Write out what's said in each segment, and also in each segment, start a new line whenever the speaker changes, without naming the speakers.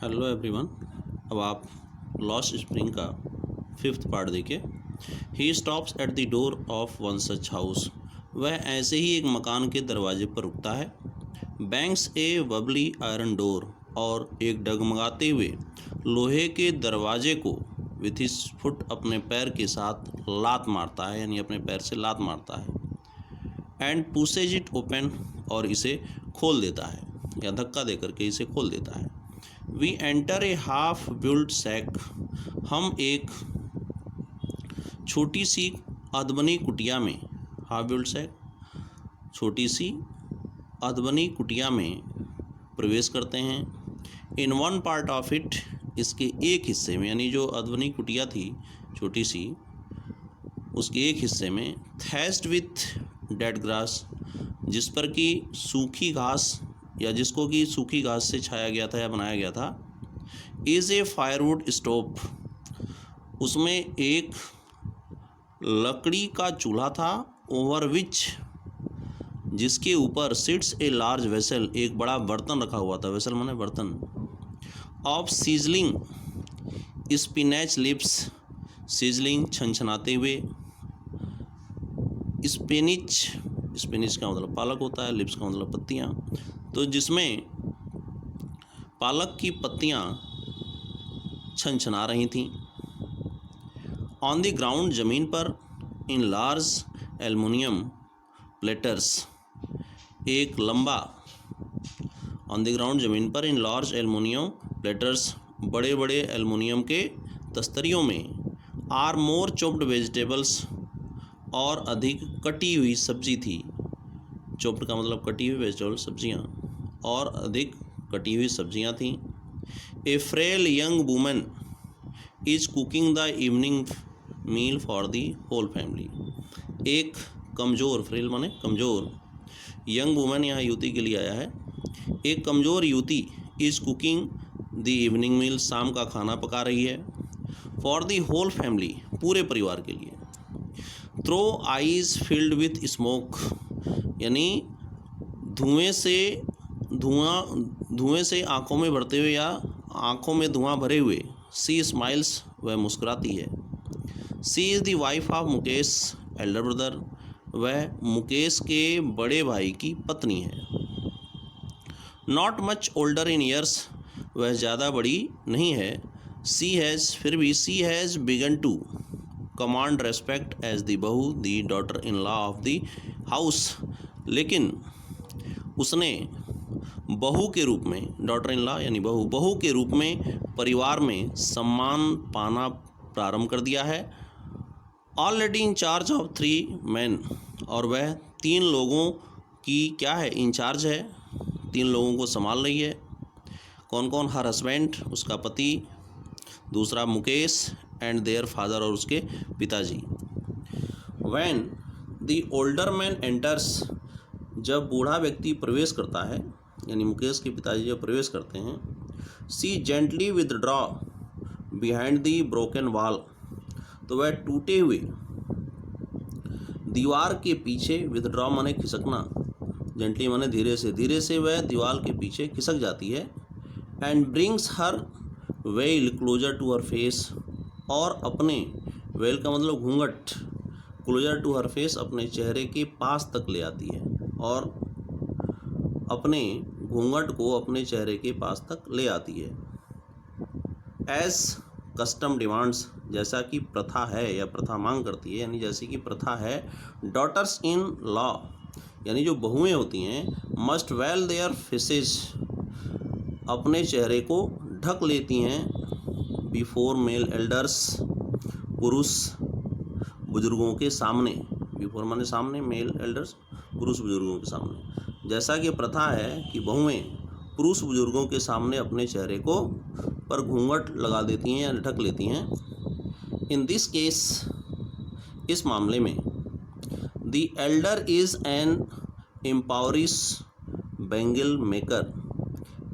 Hello everyone. अब आप lost spring का 5th पार्ट देखिए। He stops at the door of one such house. वह ऐसे ही एक मकान के दरवाजे पर रुकता है। बैंक्स ए बबली आयरन डोर, और एक डगमगाते हुए लोहे के दरवाजे को विथ हिज फुट अपने पैर के साथ लात मारता है, यानी अपने पैर से लात मारता है। एंड पुशेज इट ओपन, और इसे खोल देता है या धक्का देकर के इसे खोल देता है। We enter a half built sack. हम एक छोटी सी अधबनी कुटिया में, हाफ बिल्ट सैक, छोटी सी अधबनी कुटिया में प्रवेश करते हैं। In one part of it, इसके एक हिस्से में, यानी जो अधबनी कुटिया थी छोटी सी, उसके एक हिस्से में थैस्ड विथ डेड ग्रास, जिस पर कि सूखी घास या जिसको कि सूखी घास से छाया गया था या बनाया गया था। इज़ ए फायरवुड स्टोव, उसमें एक लकड़ी का चूल्हा था। ओवर विच, जिसके ऊपर सिट्स ए लार्ज वेसल, एक बड़ा बर्तन रखा हुआ था। वेसल माने बर्तन। Of sizzling spinach lips, sizzling छनछनाते हुए, स्पिनिच का मतलब पालक होता है, लिप्स का मतलब पत्तियाँ, तो जिसमें पालक की पत्तियाँ छनछना रही थीं। ऑन द ग्राउंड, ज़मीन पर, इन लार्ज एल्युमिनियम प्लेटर्स, एक लंबा, ऑन द ग्राउंड ज़मीन पर, इन लार्ज एल्युमिनियम प्लेटर्स, बड़े बड़े एल्युमिनियम के तस्तरियों में, आर मोर चॉप्ड वेजिटेबल्स, और अधिक कटी हुई सब्जी थी। चॉप्ड का मतलब कटी हुई, वेजिटेबल सब्जियाँ, और अधिक कटी हुई सब्जियाँ थीं। A frail young women is cooking the evening meal for the whole family. एक कमज़ोर, फ्रेल माने कमज़ोर, यंग वूमेन यहाँ युवती के लिए आया है। एक कमज़ोर युवती इज कुकिंग द इवनिंग मील, शाम का खाना पका रही है। फॉर दी होल फैमिली, पूरे परिवार के लिए। Throw eyes filled with smoke, यानी धुएं से आंखों में भरते हुए या आंखों में धुआं भरे हुए। सी स्माइल्स, वह मुस्कुराती है। She is the wife of Mukesh elder brother, वह मुकेश के बड़े भाई की पत्नी है। Not much older in years, वह ज़्यादा बड़ी नहीं है। She has begun to command respect as the bahu, the daughter in law of the house, लेकिन उसने बहू के रूप में, डॉटर इन लॉ यानी बहू के रूप में परिवार में सम्मान पाना प्रारंभ कर दिया है। Already in charge of 3 men, और वह 3 लोगों की क्या है, इंचार्ज है, 3 लोगों को संभाल रही है। कौन कौन? हर हस्बैंड, उसका पति, दूसरा मुकेश, एंड देयर फादर, और उसके पिताजी। When the older man enters, जब बूढ़ा व्यक्ति प्रवेश करता है, यानी मुकेश के पिताजी जब प्रवेश करते हैं। She gently withdraw behind the broken wall, तो वह टूटे हुए दीवार के पीछे, विदड्रॉ माने खिसकना, जेंटली माने धीरे से वह दीवार के पीछे खिसक जाती है। And brings her well closer to her face, और अपने, वेल का मतलब घूंघट, क्लोजर टू हर फेस, अपने चेहरे के पास तक ले आती है, और अपने घूंघट को अपने चेहरे के पास तक ले आती है। एज कस्टम डिमांड्स, जैसा कि प्रथा है या प्रथा मांग करती है, यानी जैसे कि प्रथा है। डॉटर्स इन लॉ, यानी जो बहुएं होती हैं, मस्ट वेल देयर फेसेस, अपने चेहरे को ढक लेती हैं। बिफोर मेल एल्डर्स, पुरुष बुजुर्गों के सामने, बिफोर माने सामने, मेल एल्डर्स पुरुष बुजुर्गों के सामने। जैसा कि प्रथा है कि बहुएं पुरुष बुजुर्गों के सामने अपने चेहरे को पर घूंघट लगा देती हैं या ढक लेती हैं। इन दिस केस, इस मामले में, the elder is an impoverish bangle maker,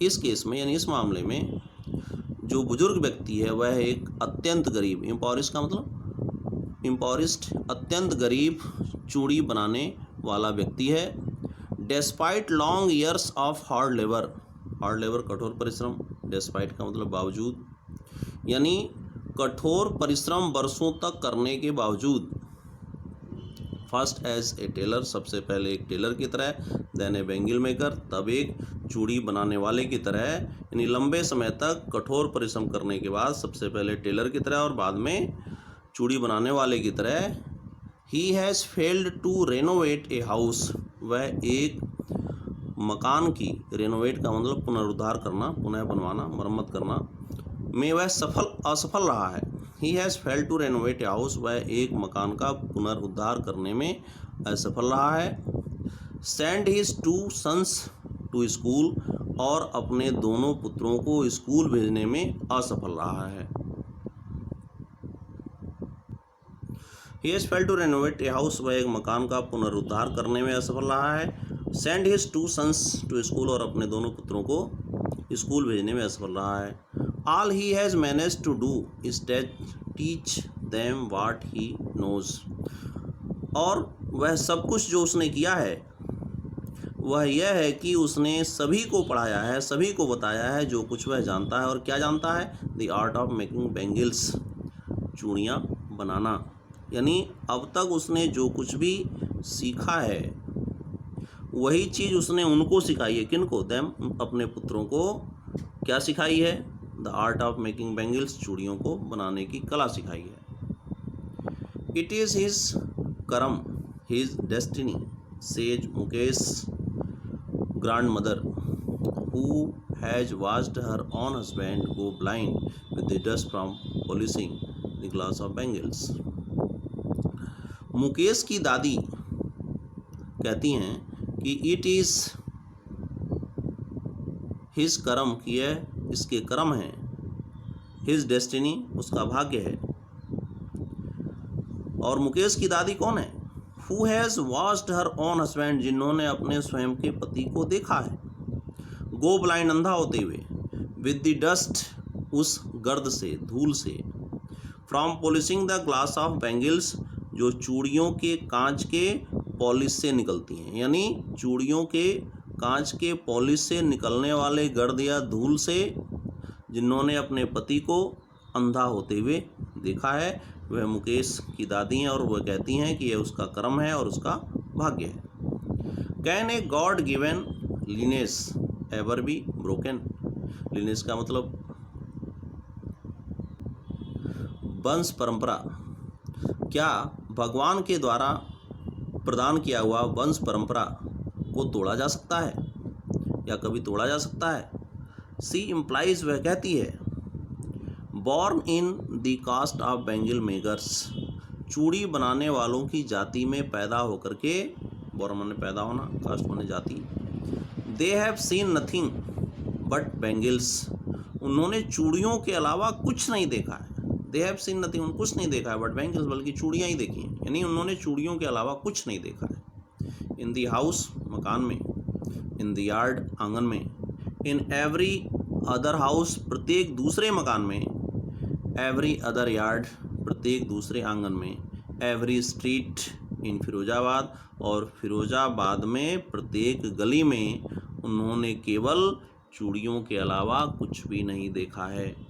इस केस में यानी इस मामले में जो बुजुर्ग व्यक्ति है वह एक अत्यंत गरीब, एम्पावरिश का मतलब एम्पावरिस्ट, अत्यंत गरीब चूड़ी बनाने वाला व्यक्ति है। Despite long years of hard labour, कठोर परिश्रम, डिस्पाइट का मतलब बावजूद, यानी कठोर परिश्रम वर्षों तक करने के बावजूद। फर्स्ट एज ए टेलर, सबसे पहले एक टेलर की तरह, देन ए बैंगल मेकर, तब एक चूड़ी बनाने वाले की तरह, यानी लंबे समय तक कठोर परिश्रम करने के बाद सबसे पहले टेलर की तरह और बाद में चूड़ी बनाने वाले की तरह। He has failed to renovate a house, वह एक मकान की, रेनोवेट का मतलब पुनरुद्धार करना, पुनः बनवाना, मरम्मत करना, में वह असफल रहा है। He has failed to renovate a house, वह एक मकान का पुनरुद्धार करने में असफल रहा है। Send his 2 sons to school, और अपने दोनों पुत्रों को स्कूल भेजने में असफल रहा है। He has failed to renovate a house, वह एक मकान का पुनरुद्धार करने में असफल रहा है। Send his 2 sons to school, और अपने दोनों पुत्रों को स्कूल भेजने में असफल रहा है। All he has managed to do is teach them what he knows, और वह सब कुछ जो उसने किया है वह यह है कि उसने सभी को पढ़ाया है, सभी को बताया है जो कुछ वह जानता है। और क्या जानता है? The art of making bangles, चूड़ियाँ बनाना, यानी अब तक उसने जो कुछ भी सीखा है वही चीज़ उसने उनको सिखाई है। किनको? देम, अपने पुत्रों को क्या सिखाई है? The art of making bangles, चूड़ियों को बनाने की कला सिखाई है। इट इज़ हिज कर्म, his destiny, says Mukesh grand mother, who has watched her on husband go blind with the dust from polishing the glass of bangles. Mukesh की दादी कहती हैं कि इट इज़ हिज कर्म, कि यह इसके कर्म है, हिज डेस्टिनी, उसका भाग्य है। और मुकेश की दादी कौन है? Who has watched her on husband, जिन्होंने अपने स्वयं के पति को देखा है। गो ब्लाइंड, अंधा होते हुए। विद द डस्ट, उस गर्द से, धूल से। From polishing the glass of bangles, जो चूड़ियों के कांच के पॉलिश से निकलती हैं, यानी चूड़ियों के कांच के पॉलिश से निकलने वाले गर्द या धूल से जिन्होंने अपने पति को अंधा होते हुए देखा है, वह मुकेश की दादी हैं। और वह कहती हैं कि यह उसका कर्म है और उसका भाग्य है। Can a god given leanness ever be broken, leanness का मतलब वंश परंपरा, क्या भगवान के द्वारा प्रदान किया हुआ वंश परंपरा को तोड़ा जा सकता है या कभी तोड़ा जा सकता है? सी इम्प्लाइज, वह कहती है, born in the caste of bangle makers, चूड़ी बनाने वालों की जाति में पैदा होकर के, बॉर्न माने पैदा होना, कास्ट माने जाति। They have seen nothing but bangles, उन्होंने चूड़ियों के अलावा कुछ नहीं देखा है। दे हैव सीन नथिंग, उन्होंने कुछ नहीं देखा है, बट बैंगल्स, बल्कि चूड़ियाँ ही देखी हैं, यानी उन्होंने चूड़ियों के अलावा कुछ नहीं देखा है। इन दी हाउस, मकान में। इन द यार्ड, आंगन में। इन एवरी अदर हाउस, प्रत्येक दूसरे मकान में। एवरी अदर यार्ड, प्रत्येक दूसरे आंगन में। एवरी स्ट्रीट इन फिरोजाबाद, और फिरोजाबाद में प्रत्येक गली में उन्होंने केवल चूड़ियों के अलावा कुछ भी नहीं देखा है।